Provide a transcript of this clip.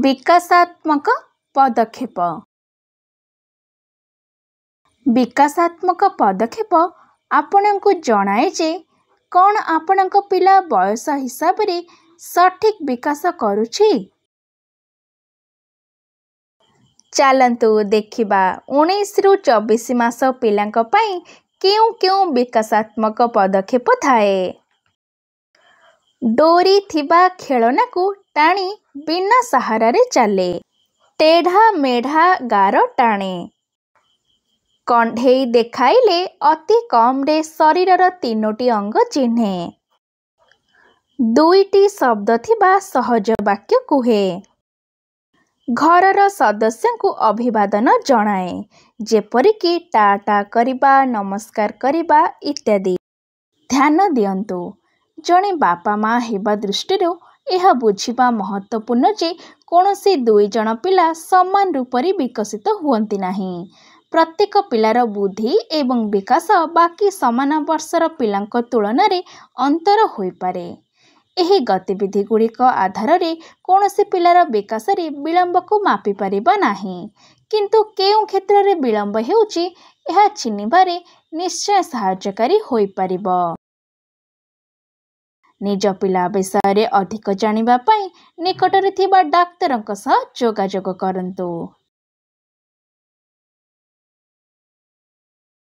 विकासात्मक पदक्षेप। विकासात्मक पदक्षेप आपणको जणाए जे कौन आपणको पिला बयस हिसाब रे सठिक विकास करुछि। चलंतु देखिबा 19 रु 24 मास पिलांक पई केउ केउ विकासात्मक पदक्षेप थाए। डोरी थिबा खेलना को टाणी बिना सहारा रे चले। टेढ़ा मेढ़ा गार टाणे। कंढेई देखाइले अति कम रे शरीरर 3टी अंग चिन्हे। 2टी शब्द थिबा सहज वाक्य कुहे। घरर सदस्य को अभिवादन जणाए जेपरिकी टाटा करिबा नमस्कार करिबा इत्यादि। ध्यान दियंतु जणे बापा माँ हेबा दृष्टिरो यह बुझिबा महत्वपूर्ण जे कोनोसी 2 जण पिला समान रूपरी विकसित हुअंती नाही। प्रत्येक पिलार बुद्धि एवं विकास बाकी समान वर्षर पिलांक तुलन रे अंतर होई पारे। एही गतिविधि गुड़िक आधार रे कोनोसी पिलार विकास रे विलंब को मापी परिबा नाही, किंतु केउ क्षेत्र रे विलंब हेउची एहा चिन्हिबारे निश्चय सहायकारी होई परिबो। निज पिला विषय रे अधिक जानिबा पई निकटरे थिबा डाक्तरक सह जोगाजोग करंतु।